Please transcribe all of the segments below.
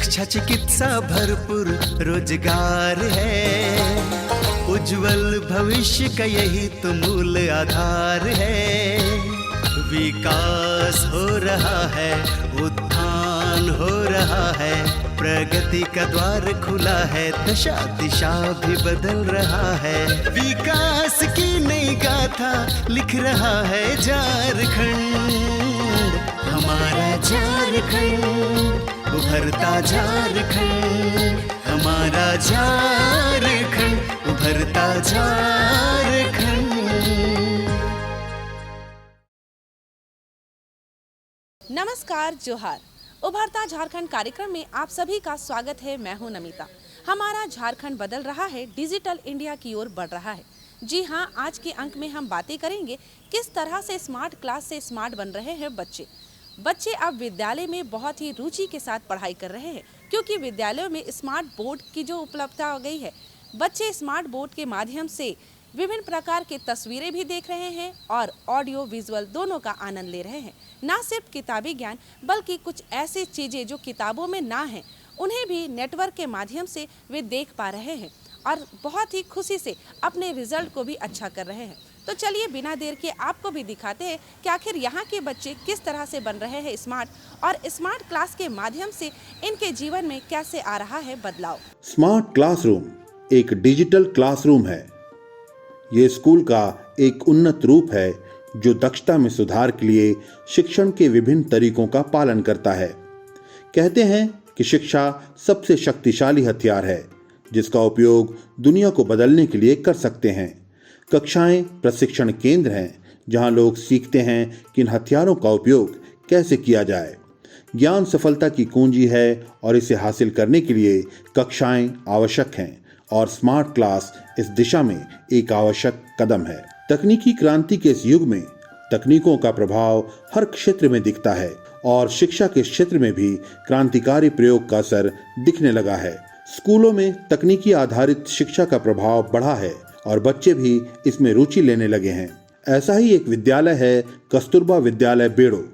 शिक्षा चिकित्सा भरपूर रोजगार है, उज्जवल भविष्य का यही तो मूल आधार है। विकास हो रहा है, उत्थान हो रहा है, प्रगति का द्वार खुला है, दशा दिशा भी बदल रहा है। विकास की नई गाथा लिख रहा है झारखंड, हमारा झारखंड, उभरता झारखंड, हमारा झारखंड, उभरता झारखंड। नमस्कार, जोहार। उभरता झारखंड कार्यक्रम में आप सभी का स्वागत है। मैं हूं नमिता। हमारा झारखंड बदल रहा है, डिजिटल इंडिया की ओर बढ़ रहा है। जी हां, आज के अंक में हम बातें करेंगे किस तरह से स्मार्ट क्लास से स्मार्ट बन रहे हैं बच्चे अब विद्यालय में बहुत ही रुचि के साथ पढ़ाई कर रहे हैं, क्योंकि विद्यालयों में स्मार्ट बोर्ड की जो उपलब्धता हो गई है। बच्चे स्मार्ट बोर्ड के माध्यम से विभिन्न प्रकार के तस्वीरें भी देख रहे हैं और ऑडियो विजुअल दोनों का आनंद ले रहे हैं। न सिर्फ किताबी ज्ञान, बल्कि कुछ ऐसी चीज़ें जो किताबों में ना हैं, उन्हें भी नेटवर्क के माध्यम से वे देख पा रहे हैं और बहुत ही खुशी से अपने रिजल्ट को भी अच्छा कर रहे हैं। तो चलिए बिना देर के आपको भी दिखाते हैं कि आखिर यहाँ के बच्चे किस तरह से बन रहे हैं स्मार्ट, और स्मार्ट क्लास के माध्यम से इनके जीवन में कैसे आ रहा है बदलाव। स्मार्ट क्लासरूम एक डिजिटल क्लासरूम है। ये स्कूल का एक उन्नत रूप है जो दक्षता में सुधार के लिए शिक्षण के विभिन्न तरीकों का पालन करता है। कहते हैं कि शिक्षा सबसे शक्तिशाली हथियार है जिसका उपयोग दुनिया को बदलने के लिए कर सकते हैं। कक्षाएं प्रशिक्षण केंद्र हैं जहां लोग सीखते हैं कि इन हथियारों का उपयोग कैसे किया जाए। ज्ञान सफलता की कुंजी है और इसे हासिल करने के लिए कक्षाएं आवश्यक हैं, और स्मार्ट क्लास इस दिशा में एक आवश्यक कदम है। तकनीकी क्रांति के इस युग में तकनीकों का प्रभाव हर क्षेत्र में दिखता है और शिक्षा के क्षेत्र में भी क्रांतिकारी प्रयोग का असर दिखने लगा है। स्कूलों में तकनीकी आधारित शिक्षा का प्रभाव बढ़ा है और बच्चे भी इसमें रुचि लेने लगे हैं। ऐसा ही एक विद्यालय है कस्तूरबा विद्यालय बेड़ो,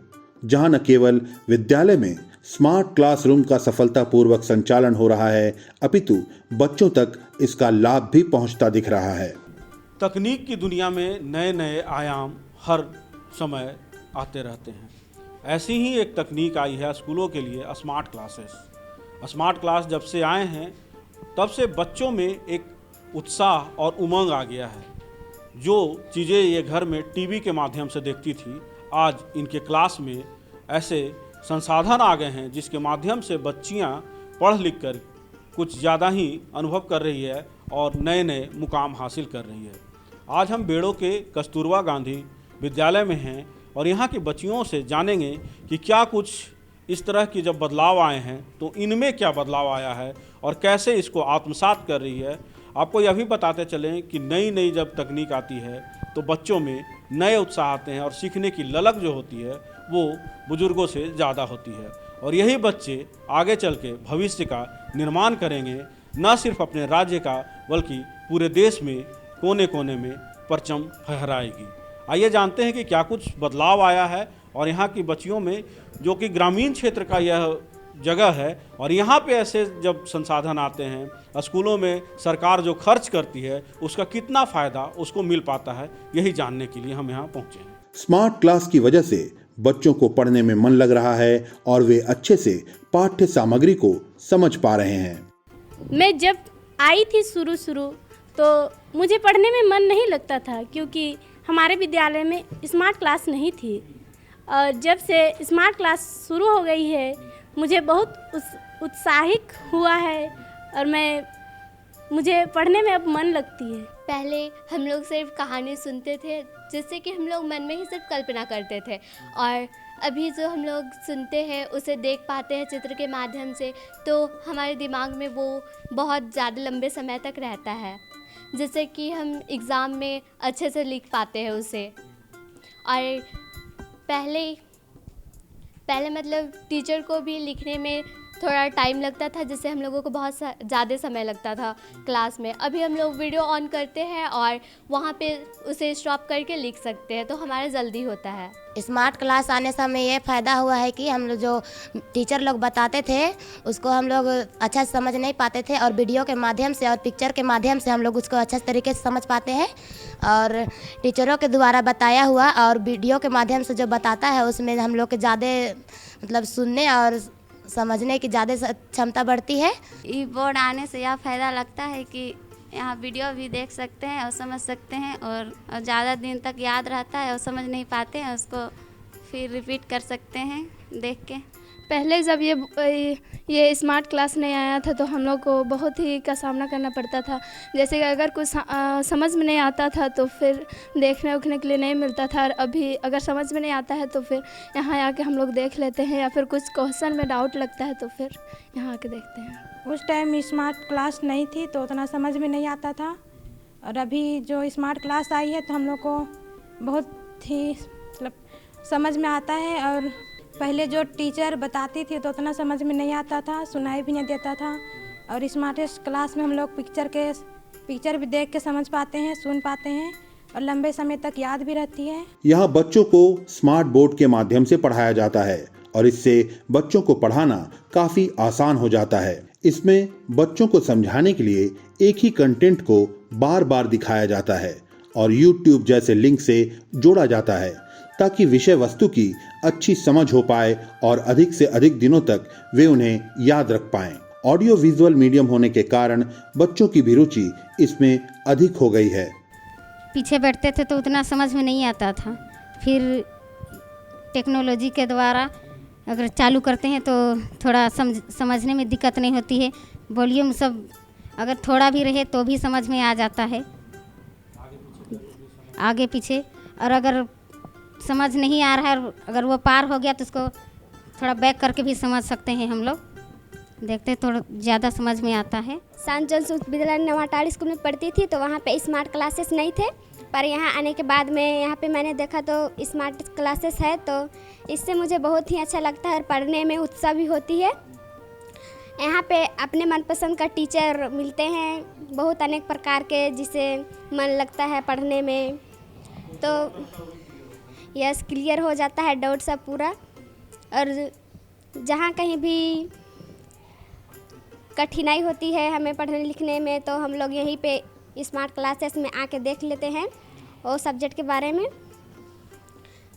जहां न केवल विद्यालय में स्मार्ट क्लासरूम का सफलतापूर्वक संचालन हो रहा है, अपितु बच्चों तक इसका लाभ भी पहुंचता दिख रहा है। तकनीक की दुनिया में नए नए आयाम हर समय आते रहते हैं। ऐसी ही एक तकनीक आई है स्कूलों के लिए, स्मार्ट क्लासेस। स्मार्ट क्लास जब से आए हैं तब से बच्चों में एक उत्साह और उमंग आ गया है। जो चीज़ें ये घर में टीवी के माध्यम से देखती थी, आज इनके क्लास में ऐसे संसाधन आ गए हैं जिसके माध्यम से बच्चियां पढ़ लिख कर कुछ ज़्यादा ही अनुभव कर रही है और नए नए मुकाम हासिल कर रही है। आज हम बेड़ो के कस्तूरबा गांधी विद्यालय में हैं और यहाँ की बच्चियों से जानेंगे कि क्या कुछ इस तरह की जब बदलाव आए हैं तो इनमें क्या बदलाव आया है और कैसे इसको आत्मसात कर रही है। आपको यह भी बताते चलें कि नई नई जब तकनीक आती है तो बच्चों में नए उत्साह आते हैं और सीखने की ललक जो होती है वो बुजुर्गों से ज़्यादा होती है, और यही बच्चे आगे चल के भविष्य का निर्माण करेंगे, न सिर्फ अपने राज्य का बल्कि पूरे देश में कोने कोने में परचम फहराएगी। आइए जानते हैं कि क्या कुछ बदलाव आया है और यहाँ की बच्चियों में, जो कि ग्रामीण क्षेत्र का यह जगह है, और यहाँ पे ऐसे जब संसाधन आते हैं स्कूलों में सरकार जो खर्च करती है उसका कितना फ़ायदा उसको मिल पाता है, यही जानने के लिए हम यहाँ पहुँचे हैं। स्मार्ट क्लास की वजह से बच्चों को पढ़ने में मन लग रहा है और वे अच्छे से पाठ्य सामग्री को समझ पा रहे हैं। मैं जब आई थी शुरू तो मुझे पढ़ने में मन नहीं लगता था, क्योंकि हमारे विद्यालय में स्मार्ट क्लास नहीं थी। और जब से स्मार्ट क्लास शुरू हो गई है मुझे बहुत उत्साहित हुआ है और मुझे पढ़ने में अब मन लगती है। पहले हम लोग सिर्फ कहानी सुनते थे जिससे कि हम लोग मन में ही सिर्फ कल्पना करते थे, और अभी जो हम लोग सुनते हैं उसे देख पाते हैं चित्र के माध्यम से, तो हमारे दिमाग में वो बहुत ज़्यादा लंबे समय तक रहता है, जिससे कि हम एग्ज़ाम में अच्छे से लिख पाते हैं उसे। और पहले मतलब टीचर को भी लिखने में थोड़ा टाइम लगता था, जिससे हम लोगों को बहुत ज़्यादा समय लगता था क्लास में। अभी हम लोग वीडियो ऑन करते हैं और वहाँ पे उसे स्टॉप करके लिख सकते हैं, तो हमारा जल्दी होता है। स्मार्ट क्लास आने से हमें ये फ़ायदा हुआ है कि हम लोग जो टीचर लोग बताते थे उसको हम लोग अच्छा से समझ नहीं पाते थे, और वीडियो के माध्यम से और पिक्चर के माध्यम से हम लोग उसको अच्छे तरीके से समझ पाते हैं। और टीचरों के द्वारा बताया हुआ और वीडियो के माध्यम से जो बताता है उसमें हम लोग के ज़्यादा मतलब सुनने और समझने की ज़्यादा क्षमता बढ़ती है। ई बोर्ड आने से यह फ़ायदा लगता है कि यहाँ वीडियो भी देख सकते हैं और समझ सकते हैं, और ज़्यादा दिन तक याद रहता है और समझ नहीं पाते हैं उसको फिर रिपीट कर सकते हैं देख के। पहले जब ये स्मार्ट क्लास नहीं आया था तो हम लोग को बहुत ही का सामना करना पड़ता था। जैसे कि अगर कुछ समझ में नहीं आता था तो फिर देखने उखने के लिए नहीं मिलता था, और अभी अगर समझ में नहीं आता है तो फिर यहाँ आके हम लोग देख लेते हैं, या फिर कुछ क्वेश्चन में डाउट लगता है तो फिर यहाँ आके देखते हैं। उस टाइम स्मार्ट क्लास नहीं थी तो उतना समझ में नहीं आता था, और अभी जो स्मार्ट क्लास आई है तो हम लोग को बहुत ही मतलब समझ में आता है। और पहले जो टीचर बताती थी तो उतना समझ में नहीं आता था, सुनाई भी नहीं देता था, और स्मार्टेस्ट क्लास में हम लोग पिक्चर भी देख के समझ पाते हैं, सुन पाते हैं, और लंबे समय तक याद भी रहती है। यहाँ बच्चों को स्मार्ट बोर्ड के माध्यम से पढ़ाया जाता है और इससे बच्चों को पढ़ाना काफी आसान हो जाता है। इसमें बच्चों को समझाने के लिए एक ही कंटेंट को बार बार दिखाया जाता है और YouTube जैसे लिंक से जोड़ा जाता है ताकि विषय वस्तु की अच्छी समझ हो पाए और अधिक से अधिक दिनों तक वे उन्हें याद रख पाएं। ऑडियो विजुअल मीडियम होने के कारण बच्चों की भी रुचि इसमें अधिक हो गई है। पीछे बैठते थे तो उतना समझ में नहीं आता था, फिर टेक्नोलॉजी के द्वारा अगर चालू करते हैं तो थोड़ा समझने में दिक्कत नहीं होती है। वॉल्यूम सब अगर थोड़ा भी रहे तो भी समझ में आ जाता है आगे पीछे, और अगर समझ नहीं आ रहा है, अगर वो पार हो गया तो उसको थोड़ा बैक करके भी समझ सकते हैं। हम लोग देखते हैं थोड़ा ज़्यादा समझ में आता है। सान जोन्स उच्च विद्यालय नवाटाड़ी स्कूल में पढ़ती थी तो वहाँ पे स्मार्ट क्लासेस नहीं थे, पर यहाँ आने के बाद में यहाँ पे मैंने देखा तो स्मार्ट क्लासेस है, तो इससे मुझे बहुत ही अच्छा लगता है और पढ़ने में उत्साह भी होती है। यहाँ पे अपने मनपसंद का टीचर मिलते हैं, बहुत अनेक प्रकार के, जिसे मन लगता है पढ़ने में, तो यस क्लियर हो जाता है डाउट सब पूरा। और जहाँ कहीं भी कठिनाई होती है हमें पढ़ने लिखने में तो हम लोग यहीं पे स्मार्ट क्लासेस में आके देख लेते हैं वो सब्जेक्ट के बारे में।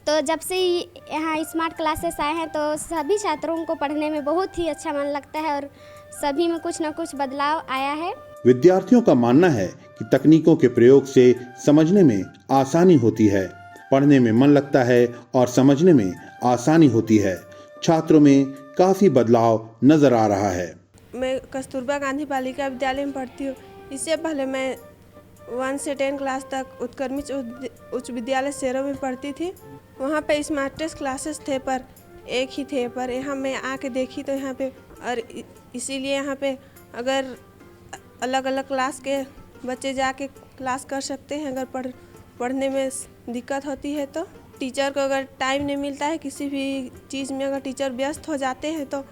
तो जब से यहाँ स्मार्ट क्लासेस आए हैं तो सभी छात्रों को पढ़ने में बहुत ही अच्छा मन लगता है और सभी में कुछ न कुछ बदलाव आया है। विद्यार्थियों का मानना है कि तकनीकों के प्रयोग से समझने में आसानी होती है, पढ़ने में मन लगता है और समझने में आसानी होती है। छात्रों में काफी बदलाव नजर आ रहा है। मैं कस्तूरबा गांधी बालिका विद्यालय में पढ़ती हूँ। इससे पहले मैं 1 से 10 क्लास तक उत्कर्मित उच्च विद्यालय शेरों में पढ़ती थी। वहाँ पे स्मार्टेस्ट क्लासेस थे पर एक ही थे, पर यहाँ मैं आके देखी तो यहाँ पे, और इसीलिए यहाँ पे अगर अलग अलग क्लास के बच्चे जाके क्लास कर सकते हैं। अगर पढ़ने में दिक्कत होती है तो टीचर को अगर टाइम नहीं मिलता है किसी भी चीज़ में, अगर टीचर व्यस्त हो जाते हैं तो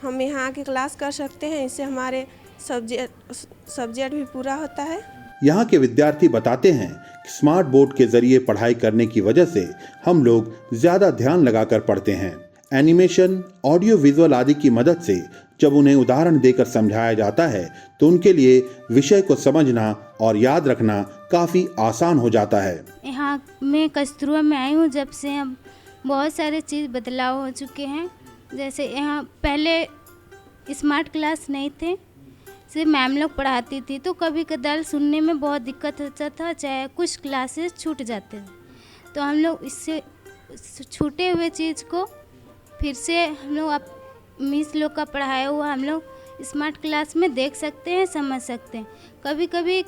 हम यहाँ आके क्लास कर सकते हैं। इससे हमारे सब्जेक्ट भी पूरा होता है। यहाँ के विद्यार्थी बताते हैं कि स्मार्ट बोर्ड के जरिए पढ़ाई करने की वजह से हम लोग ज्यादा ध्यान लगाकर पढ़ते हैं। एनिमेशन, ऑडियो विजुअल आदि की मदद से जब उन्हें उदाहरण देकर समझाया जाता है तो उनके लिए विषय को समझना और याद रखना काफ़ी आसान हो जाता है। यहाँ मैं कस्तूरबा में आई हूँ, जब से अब बहुत सारे चीज़ बदलाव हो चुके हैं। जैसे यहाँ पहले स्मार्ट क्लास नहीं थे, सिर्फ मैम लोग पढ़ाती थी तो कभी कदार सुनने में बहुत दिक्कत होता था, चाहे कुछ क्लासेस छूट जाते थे। तो हम लोग इससे छूटे हुए चीज़ को फिर से हम लोग मिस लोग का पढ़ाया हुआ हम लोग स्मार्ट क्लास में देख सकते हैं, समझ सकते हैं। कभी कभी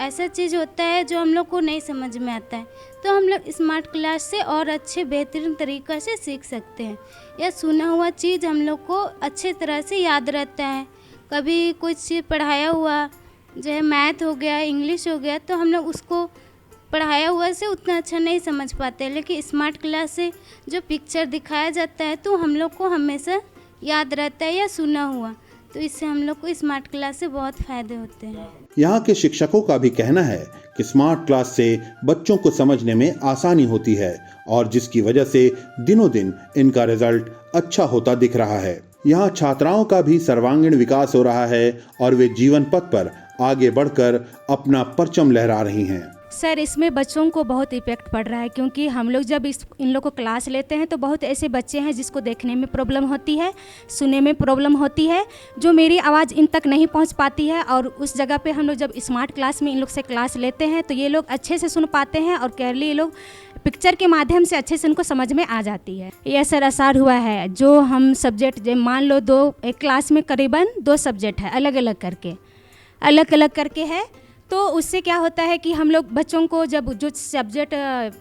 ऐसा चीज़ होता है जो हम लोग को नहीं समझ में आता है तो हम लोग स्मार्ट क्लास से और अच्छे बेहतरीन तरीक़ा से सीख सकते हैं। या सुना हुआ चीज़ हम लोग को अच्छे तरह से याद रहता है। कभी कुछ चीज़ पढ़ाया हुआ जो है मैथ हो गया, इंग्लिश हो गया, तो हम लोग उसको पढ़ाया हुआ से उतना अच्छा नहीं समझ पाते, लेकिन स्मार्ट क्लास से जो पिक्चर दिखाया जाता है तो हम लोग को हमेशा याद रहता है या सुना हुआ, तो इससे हम लोग को स्मार्ट क्लास से बहुत फ़ायदे होते हैं। यहाँ के शिक्षकों का भी कहना है कि स्मार्ट क्लास से बच्चों को समझने में आसानी होती है और जिसकी वजह से दिनों दिन इनका रिजल्ट अच्छा होता दिख रहा है। यहाँ छात्राओं का भी सर्वांगीण विकास हो रहा है और वे जीवन पथ पर आगे बढ़कर अपना परचम लहरा रही हैं। सर, इसमें बच्चों को बहुत इफेक्ट पड़ रहा है, क्योंकि हम लोग जब इन लोग को क्लास लेते हैं तो बहुत ऐसे बच्चे हैं जिसको देखने में प्रॉब्लम होती है, सुनने में प्रॉब्लम होती है, जो मेरी आवाज़ इन तक नहीं पहुंच पाती है। और उस जगह पे हम लोग जब स्मार्ट क्लास में इन लोग से क्लास लेते हैं तो ये लोग अच्छे से सुन पाते हैं और क्लियरली ये लोग पिक्चर के माध्यम से अच्छे से उनको समझ में आ जाती है। ये सर असर हुआ है, जो हम सब्जेक्ट मान लो एक क्लास में करीबन 2 सब्जेक्ट है अलग अलग करके है, तो उससे क्या होता है कि हम लोग बच्चों को जब जो सब्जेक्ट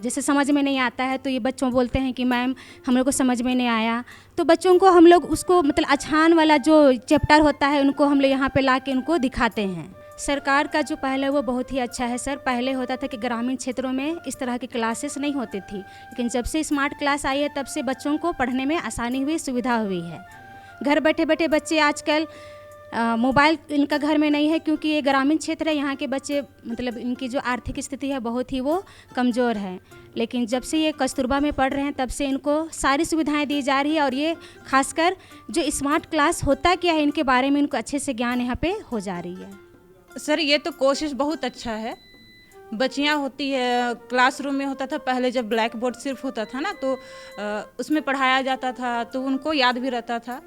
जैसे समझ में नहीं आता है तो ये बच्चों बोलते हैं कि मैम हम लोग को समझ में नहीं आया, तो बच्चों को हम लोग उसको मतलब आसान वाला जो चैप्टर होता है उनको हम लोग यहाँ पे ला के उनको दिखाते हैं। सरकार का जो पहले वो बहुत ही अच्छा है सर। पहले होता था कि ग्रामीण क्षेत्रों में इस तरह की क्लासेस नहीं होती थी, लेकिन जब से स्मार्ट क्लास आई है तब से बच्चों को पढ़ने में आसानी हुई, सुविधा हुई है। घर बैठे बैठे बच्चे आजकल मोबाइल इनका घर में नहीं है, क्योंकि ये ग्रामीण क्षेत्र है, यहाँ के बच्चे मतलब इनकी जो आर्थिक स्थिति है बहुत ही वो कमज़ोर है। लेकिन जब से ये कस्तूरबा में पढ़ रहे हैं तब से इनको सारी सुविधाएं दी जा रही है, और ये खासकर जो स्मार्ट क्लास होता क्या है इनके बारे में इनको अच्छे से ज्ञान यहाँ पे हो जा रही है। सर, ये तो कोशिश बहुत अच्छा है। बच्चियाँ होती है, क्लासरूम में होता था पहले जब ब्लैक बोर्ड सिर्फ होता था ना, तो उसमें पढ़ाया जाता था तो उनको याद भी रहता था।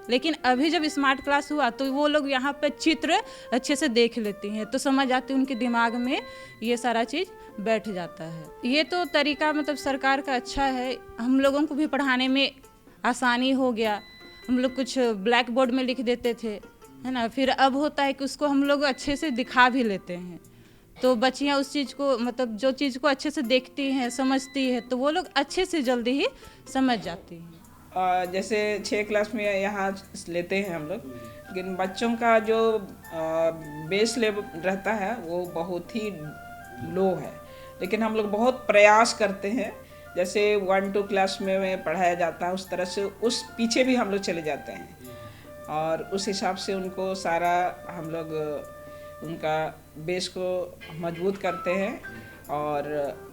लेकिन अभी जब स्मार्ट क्लास हुआ तो वो लोग यहाँ पे चित्र अच्छे से देख लेती हैं, तो समझ आती है, उनके दिमाग में ये सारा चीज़ बैठ जाता है। ये तो तरीका मतलब सरकार का अच्छा है, हम लोगों को भी पढ़ाने में आसानी हो गया। हम लोग कुछ ब्लैक बोर्ड में लिख देते थे, है ना, फिर अब होता है कि उसको हम लोग अच्छे से दिखा भी लेते हैं, तो बच्चियाँ उस चीज़ को मतलब जो चीज़ को अच्छे से देखती हैं, समझती है, तो वो लोग अच्छे से जल्दी ही समझ जाती हैं। जैसे 6 क्लास में यहाँ लेते हैं हम लोग, लेकिन बच्चों का जो बेस लेवल रहता है वो बहुत ही लो है, लेकिन हम लोग बहुत प्रयास करते हैं। जैसे 1-2 क्लास में पढ़ाया जाता है उस तरह से उस पीछे भी हम लोग चले जाते हैं, और उस हिसाब से उनको सारा हम लोग उनका बेस को मजबूत करते हैं। और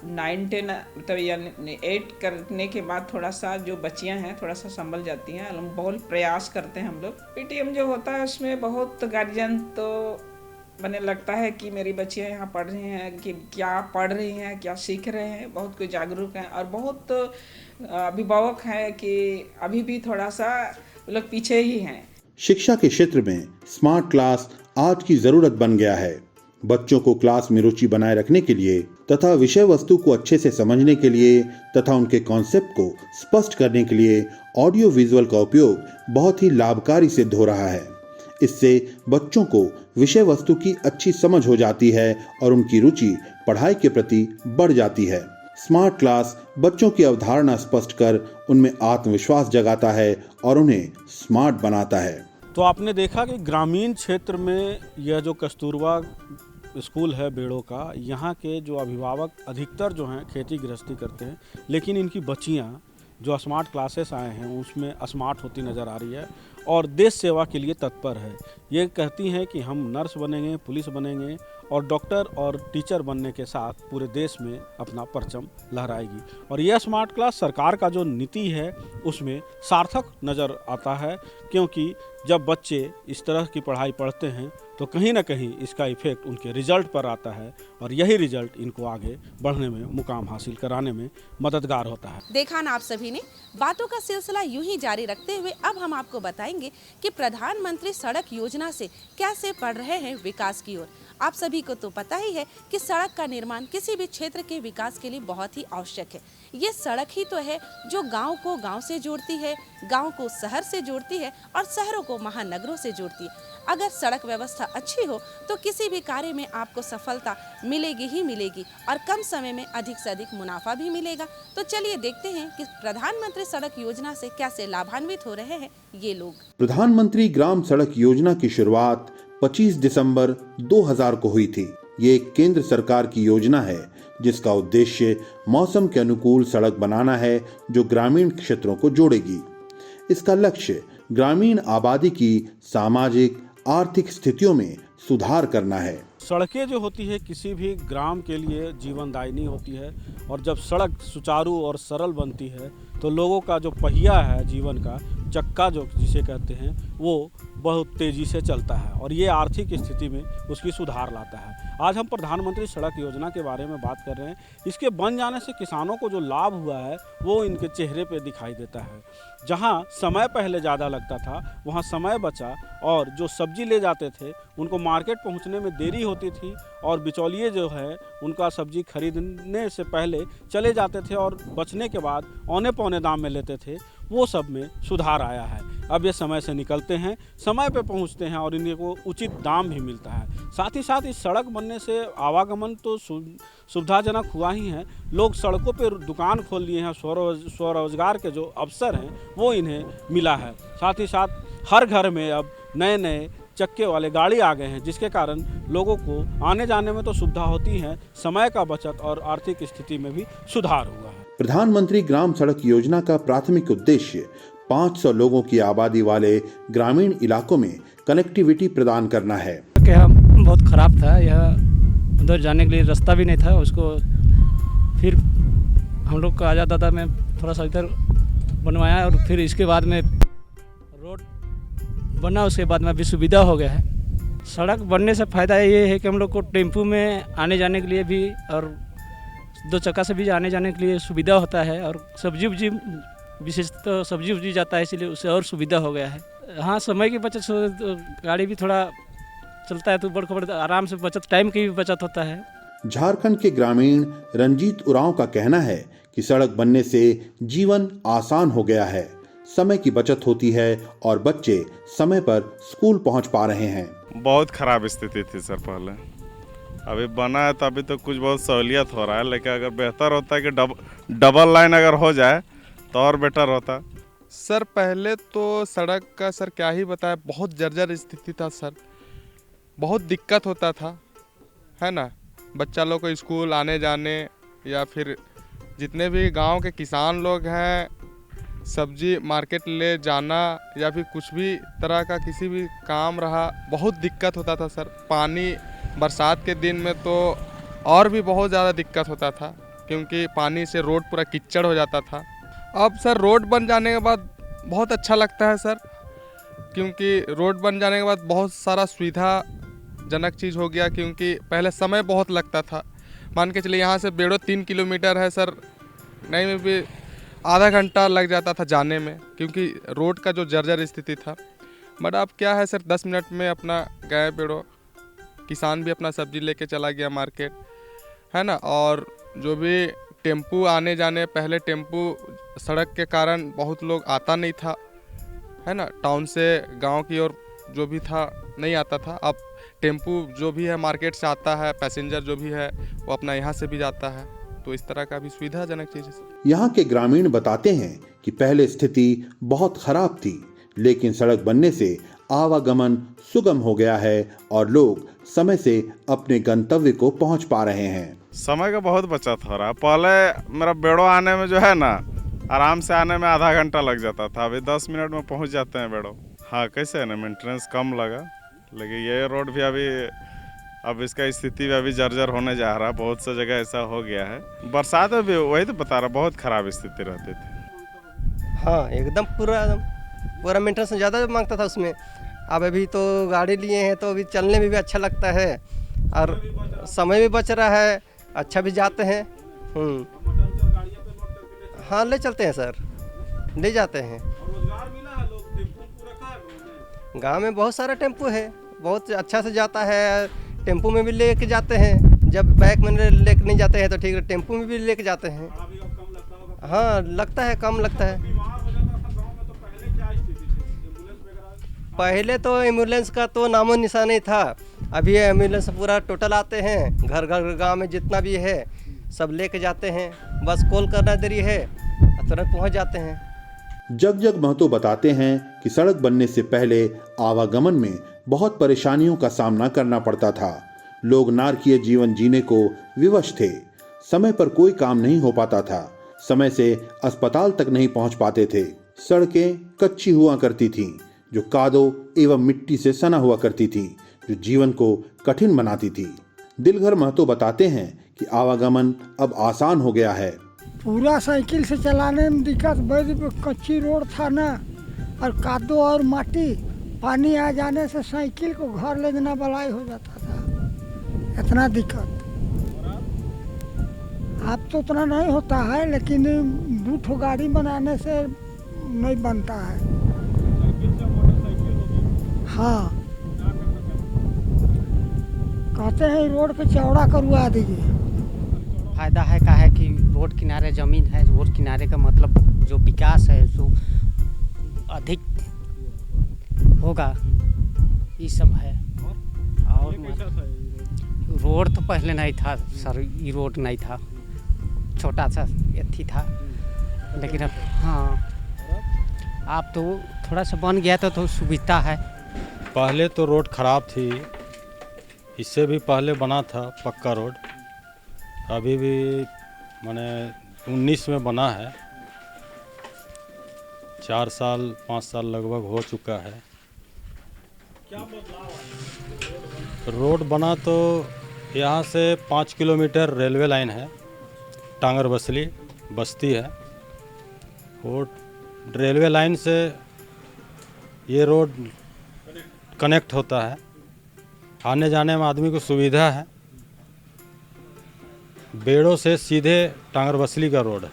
9-10 मतलब यानी 8 करने के बाद थोड़ा सा जो बच्चियां हैं थोड़ा सा संभल जाती हैं। हम बहुत प्रयास करते हैं हम लोग। पीटीएम जो होता है उसमें बहुत गार्जियन तो मैंने लगता है कि मेरी बच्चियां यहाँ पढ़ रही हैं, कि क्या पढ़ रही हैं, क्या सीख रहे हैं, बहुत कोई जागरूक हैं, और बहुत अभिभावक हैं कि अभी भी थोड़ा सा लोग पीछे ही हैं। शिक्षा के क्षेत्र में स्मार्ट क्लास आज की जरूरत बन गया है। बच्चों को क्लास में रुचि बनाए रखने के लिए तथा विषय वस्तु को अच्छे से समझने के लिए तथा उनके कॉन्सेप्ट को स्पष्ट करने के लिए ऑडियो विजुअल का उपयोग बहुत ही लाभकारी सिद्ध हो रहा है। इससे बच्चों को विषय वस्तु की अच्छी समझ हो जाती है और उनकी रुचि पढ़ाई के प्रति बढ़ जाती है। स्मार्ट क्लास बच्चों की अवधारणा स्पष्ट कर उनमें आत्मविश्वास जगाता है और उन्हें स्मार्ट बनाता है। तो आपने देखा कि ग्रामीण क्षेत्र में यह जो कस्तूरबा स्कूल है बेड़ों का, यहाँ के जो अभिभावक अधिकतर जो हैं खेती गृहस्थी करते हैं, लेकिन इनकी बच्चियाँ जो स्मार्ट क्लासेस आए हैं उसमें स्मार्ट होती नज़र आ रही है और देश सेवा के लिए तत्पर है। ये कहती हैं कि हम नर्स बनेंगे, पुलिस बनेंगे और डॉक्टर और टीचर बनने के साथ पूरे देश में अपना परचम लहराएगी। और यह स्मार्ट क्लास सरकार का जो नीति है उसमें सार्थक नज़र आता है, क्योंकि जब बच्चे इस तरह की पढ़ाई पढ़ते हैं तो कहीं ना कहीं इसका इफेक्ट उनके रिजल्ट पर आता है और यही रिजल्ट इनको आगे बढ़ने में, मुकाम हासिल कराने में मददगार होता है। देखा ना आप सभी ने, बातों का सिलसिला यूं ही जारी रखते हुए अब हम आपको बताएंगे कि प्रधानमंत्री सड़क योजना से कैसे बढ़ रहे हैं विकास की ओर। आप सभी को तो पता ही है कि सड़क का निर्माण किसी भी क्षेत्र के विकास के लिए बहुत ही आवश्यक है। ये सड़क ही तो है जो गांव को गांव से जोड़ती है, गांव को शहर से जोड़ती है और शहरों को महानगरों से जोड़ती है। अगर सड़क व्यवस्था अच्छी हो तो किसी भी कार्य में आपको सफलता मिलेगी ही मिलेगी और कम समय में अधिक से अधिक मुनाफा भी मिलेगा। तो चलिए देखते हैं कि प्रधानमंत्री सड़क योजना से कैसे लाभान्वित हो रहे हैं ये लोग। प्रधानमंत्री ग्राम सड़क योजना की शुरुआत 25 दिसंबर 2000 को हुई थी। ये एक केंद्र सरकार की योजना है जिसका उद्देश्य मौसम के अनुकूल सड़क बनाना है जो ग्रामीण क्षेत्रों को जोड़ेगी। इसका लक्ष्य ग्रामीण आबादी की सामाजिक आर्थिक स्थितियों में सुधार करना है। सड़कें जो होती है किसी भी ग्राम के लिए जीवनदायिनी होती है, और जब सड़क सुचारू और सरल बनती है तो लोगों का जो पहिया है जीवन का, चक्का जो जिसे कहते हैं, वो बहुत तेज़ी से चलता है और ये आर्थिक स्थिति में उसकी सुधार लाता है। आज हम प्रधानमंत्री सड़क योजना के बारे में बात कर रहे हैं। इसके बन जाने से किसानों को जो लाभ हुआ है वो इनके चेहरे पे दिखाई देता है। जहाँ समय पहले ज़्यादा लगता था वहाँ समय बचा, और जो सब्जी ले जाते थे उनको मार्केट पहुँचने में देरी होती थी, और बिचौलिए जो है उनका सब्जी खरीदने से पहले चले जाते थे और बचने के बाद औने पौने दाम में लेते थे। वो सब में सुधार आया है। अब ये समय से निकलते हैं, समय पे पहुंचते हैं और इनको उचित दाम भी मिलता है। साथ ही साथ इस सड़क बनने से आवागमन तो सुविधाजनक हुआ ही है। लोग सड़कों पे दुकान खोल लिए हैं, स्वरोजगार के जो अवसर हैं वो इन्हें मिला है। साथ ही साथ हर घर में अब नए नए चक्के वाले गाड़ी आ गए हैं, जिसके कारण लोगों को आने जाने में तो सुविधा होती है, समय का बचत और आर्थिक स्थिति में भी सुधार हुआ है। प्रधानमंत्री ग्राम सड़क योजना का प्राथमिक उद्देश्य 500 लोगों की आबादी वाले ग्रामीण इलाकों में कनेक्टिविटी प्रदान करना है। बहुत खराब था, यह उधर जाने के लिए रास्ता भी नहीं था। उसको फिर हम लोग का आज़ाद दादा में थोड़ा सा इधर बनवाया, और फिर इसके बाद में रोड बना, उसके बाद में अभी सुविधा हो गया है। सड़क बनने से फ़ायदा ये है कि हम लोग को टेम्पू में आने जाने के लिए भी और 2 चक्का से भी आने जाने के लिए सुविधा होता है, और सब्जी उब्जी विशेषतः सब्जी उब्जी जाता है, इसलिए उससे और सुविधा हो गया है। हाँ, समय की बचत, तो गाड़ी भी थोड़ा चलता है तो बड़े आराम से बचत, टाइम की भी बचत होता है। झारखंड के ग्रामीण रंजीत उरांव का कहना है कि सड़क बनने से जीवन आसान हो गया है, समय की बचत होती है और बच्चे समय पर स्कूल पहुंच पा रहे हैं। बहुत खराब स्थिति थी सर पहले, अभी बना है तो अभी तो कुछ बहुत सहूलियत हो रहा है, लेकिन अगर बेहतर होता है कि डबल लाइन अगर हो जाए तो और बेटर होता। सर पहले तो सड़क का सर क्या ही बताया, बहुत जर्जर स्थिति था सर, बहुत दिक्कत होता था, है ना। बच्चा लोग को स्कूल आने जाने, या फिर जितने भी गांव के किसान लोग हैं सब्जी मार्केट ले जाना, या फिर कुछ भी तरह का किसी भी काम रहा, बहुत दिक्कत होता था सर। पानी बरसात के दिन में तो और भी बहुत ज़्यादा दिक्कत होता था, क्योंकि पानी से रोड पूरा कीचड़ हो जाता था। अब सर रोड बन जाने के बाद बहुत अच्छा लगता है सर, क्योंकि रोड बन जाने के बाद बहुत सारा सुविधाजनक चीज़ हो गया। क्योंकि पहले समय बहुत लगता था, मान के चलिए यहाँ से बेड़ो 3 किलोमीटर है सर, नहीं में भी आधा घंटा लग जाता था जाने में, क्योंकि रोड का जो जर्जर स्थिति था। बट अब क्या है सर, 10 मिनट में अपना गए बेड़ो, किसान भी अपना सब्जी लेके चला गया मार्केट, है ना। और जो भी टेम्पू आने जाने, पहले टेम्पू सड़क के कारण बहुत लोग आता नहीं था, है ना, टाउन से गांव की ओर जो भी था नहीं आता था। अब टेम्पू जो भी है मार्केट से आता है, पैसेंजर जो भी है वो अपना यहाँ से भी जाता है, तो इस तरह का भी सुविधाजनक चीज़ है। यहाँ के ग्रामीण बताते हैं कि पहले स्थिति बहुत खराब थी, लेकिन सड़क बनने से आवागमन सुगम हो गया है और लोग समय से अपने गंतव्य को पहुँच पा रहे हैं। समय का बहुत बचत हो रहा है। पहले मेरा बेड़ो आने में जो है ना, आराम से आने में आधा घंटा लग जाता था, अभी 10 मिनट में पहुंच जाते हैं बेड़ो। हाँ, कैसे है ना, मेंटेनेंस कम लगा, लेकिन ये रोड भी अभी अब इसका स्थिति भी अभी जर्जर होने जा रहा है, बहुत सा जगह ऐसा हो गया है। बरसात में भी वही तो बता रहा, बहुत खराब स्थिति रहती थी। हाँ, एकदम पूरा मेंटेनेंस ज़्यादा मांगता था उसमें। अब अभी तो गाड़ी लिए हैं तो अभी चलने में भी अच्छा लगता है, और समय भी बच रहा है, अच्छा भी जाते हैं। हाँ, ले चलते हैं सर, ले जाते हैं। गांव में बहुत सारा टेम्पू है, बहुत अच्छा से जाता है। टेम्पू में भी लेके जाते हैं, जब बैग में लेके नहीं जाते हैं तो ठीक है, टेम्पू में भी लेके जाते हैं। हाँ, लगता है, कम लगता है। पहले तो एम्बुलेंस का तो नामो निशान नहीं था, अभी एम्बुलेंस पूरा टोटल आते हैं, घर घर गांव में जितना भी है सब लेके जाते हैं, बस कॉल करना देरी है, तुरंत पहुंच जाते हैं। जग महतो बताते हैं कि सड़क बनने से पहले आवागमन में बहुत परेशानियों का सामना करना पड़ता था। लोग नारकीय जीवन जीने को विवश थे, समय पर कोई काम नहीं हो पाता था, समय से अस्पताल तक नहीं पहुंच पाते थे। सड़कें कच्ची हुआ करती थीं, जो कादो एवं मिट्टी से सना हुआ करती थीं, जो जीवन को कठिन बनाती थी। दिलघर महतो बताते हैं कि आवागमन अब आसान हो गया है। पूरा साइकिल से चलाने में दिक्कत, कच्ची रोड था ना, और कादो और माटी, पानी आ जाने से साइकिल को घर ले जाना बलाई हो जाता था, इतना दिक्कत। अब तो उतना नहीं होता है, लेकिन 2 ठो गाड़ी बनाने से नहीं बनता है। हाँ, कहते हैं रोड पे चौड़ा करवा दीजिए। फायदा है का है कि रोड किनारे ज़मीन है, रोड किनारे का मतलब जो विकास है जो अधिक होगा, ये सब है। और रोड तो पहले नहीं था सर, ये रोड नहीं था, छोटा सा एथी था, लेकिन अब हाँ आप तो थोड़ा सा बन गया तो सुविधा है। पहले तो रोड ख़राब थी, इससे भी पहले बना था पक्का रोड, अभी भी माने 19 में बना है, 4 साल 5 साल लगभग हो चुका है। क्या बदलाव है? रोड बना तो यहाँ से 5 किलोमीटर रेलवे लाइन है, टांगर बसली बस्ती है, और रेलवे लाइन से ये रोड कनेक्ट होता है, आने जाने में आदमी को सुविधा है। बेड़ों से सीधे टांगर बसली का रोड है।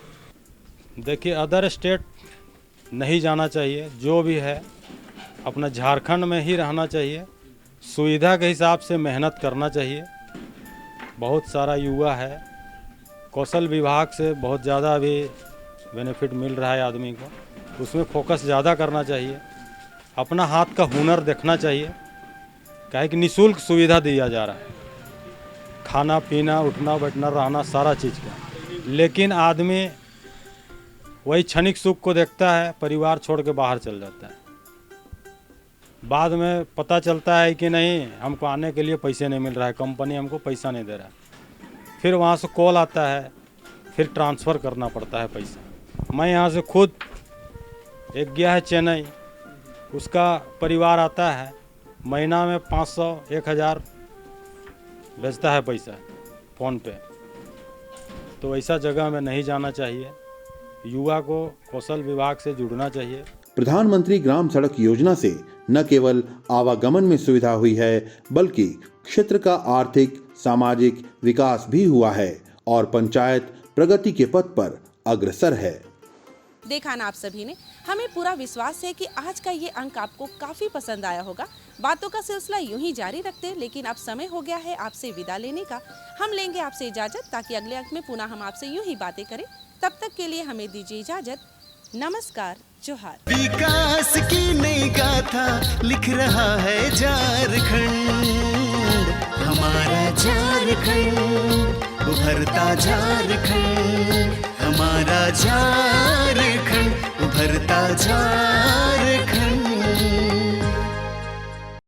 देखिए, अदर स्टेट नहीं जाना चाहिए, जो भी है अपना झारखंड में ही रहना चाहिए, सुविधा के हिसाब से मेहनत करना चाहिए। बहुत सारा युवा है, कौशल विभाग से बहुत ज़्यादा अभी बेनिफिट मिल रहा है आदमी को, उसमें फोकस ज़्यादा करना चाहिए, अपना हाथ का हुनर देखना चाहिए। काहे कि निःशुल्क सुविधा दिया जा रहा है, खाना पीना उठना बैठना रहना सारा चीज़ का, लेकिन आदमी वही क्षणिक सुख को देखता है, परिवार छोड़ के बाहर चल जाता है। बाद में पता चलता है कि नहीं, हमको आने के लिए पैसे नहीं मिल रहा है, कंपनी हमको पैसा नहीं दे रहा है। फिर वहाँ से कॉल आता है, फिर ट्रांसफ़र करना पड़ता है पैसा। मैं यहाँ से खुद एक गया है चेन्नई, उसका परिवार आता है, महीना में 500-1000 भेजता है पैसा फ़ोन पे। तो ऐसा जगह में नहीं जाना चाहिए, युवा को कौशल विभाग से जुड़ना चाहिए। प्रधानमंत्री ग्राम सड़क योजना से न केवल आवागमन में सुविधा हुई है, बल्कि क्षेत्र का आर्थिक सामाजिक विकास भी हुआ है और पंचायत प्रगति के पथ पर अग्रसर है। देखा ना आप सभी ने, हमें पूरा विश्वास है कि आज का ये अंक आपको काफी पसंद आया होगा। बातों का सिलसिला यूं ही जारी रखते, लेकिन अब समय हो गया है आपसे विदा लेने का। हम लेंगे आपसे इजाजत, ताकि अगले अंक में पुनः हम आपसे यूं ही बातें करें। तब तक के लिए हमें दीजिए इजाजत। नमस्कार, जोहार। विकास की नई गाथा लिख रहा है झारखंड, हमारा झारखंड, उभरता झारखंड, हमारा झारखंड, उभरता झारखंड।